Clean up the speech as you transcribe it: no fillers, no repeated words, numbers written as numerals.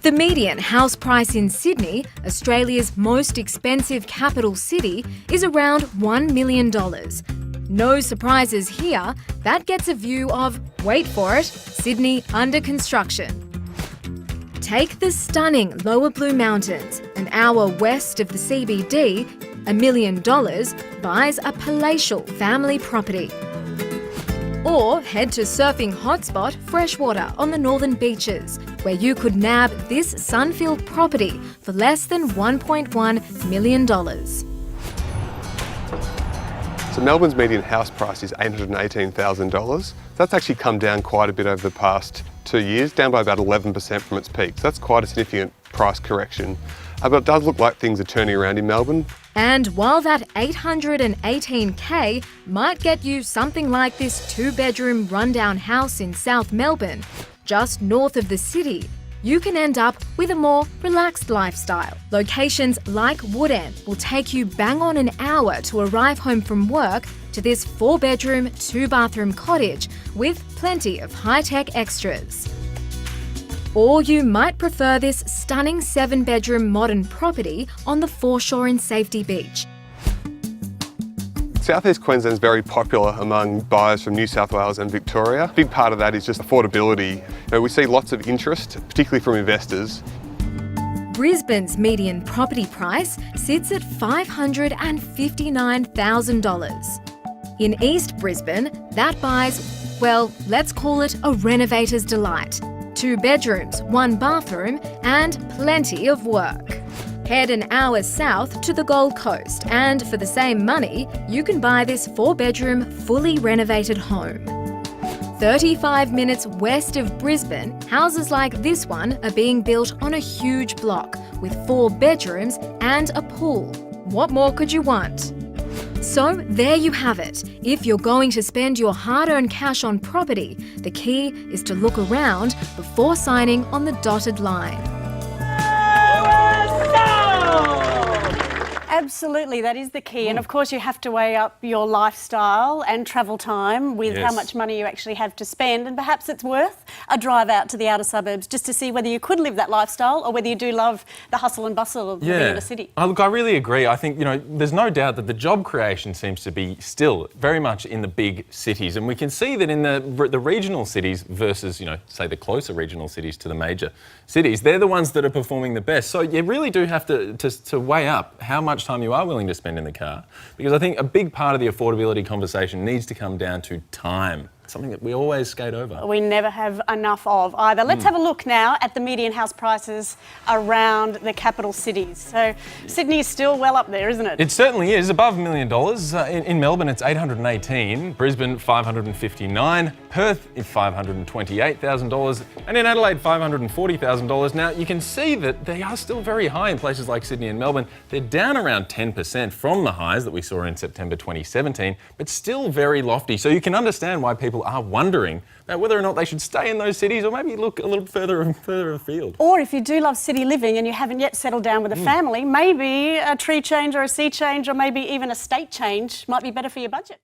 The median house price in Sydney, Australia's most expensive capital city, is around $1 million. No surprises here, that gets a view of, wait for it, Sydney under construction. Take the stunning Lower Blue Mountains, an hour west of the CBD. $1 million buys a palatial family property. Or head to surfing hotspot Freshwater on the northern beaches, where you could nab this sun-filled property for less than $1.1 million. So Melbourne's median house price is $818,000. That's actually come down quite a bit over the past 2 years, down by about 11% from its peak. So that's quite a significant price correction. But it does look like things are turning around in Melbourne. And while that $818K might get you something like this two-bedroom rundown house in South Melbourne, just north of the city, you can end up with a more relaxed lifestyle. Locations like Woodend will take you bang on an hour to arrive home from work to this 4-bedroom, 2-bathroom cottage with plenty of high-tech extras. Or you might prefer this stunning 7-bedroom modern property on the foreshore in Safety Beach. South East Queensland is very popular among buyers from New South Wales and Victoria. A big part of that is just affordability. We see lots of interest, particularly from investors. Brisbane's median property price sits at $559,000. In East Brisbane, that buys, well, let's call it a renovator's delight. 2 bedrooms, 1 bathroom, and plenty of work. Head an hour south to the Gold Coast, and for the same money, you can buy this 4-bedroom, fully renovated home. 35 minutes west of Brisbane, houses like this one are being built on a huge block with 4 bedrooms and a pool. What more could you want? So there you have it. If you're going to spend your hard-earned cash on property, the key is to look around before signing on the dotted line. Absolutely, that is the key. And of course you have to weigh up your lifestyle and travel time with how much money you actually have to spend, and perhaps it's worth a drive out to the outer suburbs just to see whether you could live that lifestyle or whether you do love the hustle and bustle of living in a city. Look, I really agree. I think, there's no doubt that the job creation seems to be still very much in the big cities, and we can see that in the regional cities versus, say the closer regional cities to the major cities, they're the ones that are performing the best. So you really do have to weigh up how much time you are willing to spend in the car, because I think a big part of the affordability conversation needs to come down to time. Something that we always skate over. We never have enough of either. Let's have a look now at the median house prices around the capital cities. So Sydney is still well up there, isn't it? It certainly is, above $1 million. In Melbourne it's $818, Brisbane $559, Perth is $528,000, and in Adelaide $540,000. Now you can see that they are still very high in places like Sydney and Melbourne. They're down around 10% from the highs that we saw in September 2017, but still very lofty. So you can understand why people are wondering about whether or not they should stay in those cities or maybe look a little further afield. Or if you do love city living and you haven't yet settled down with a family, maybe a tree change or a sea change or maybe even a state change might be better for your budget.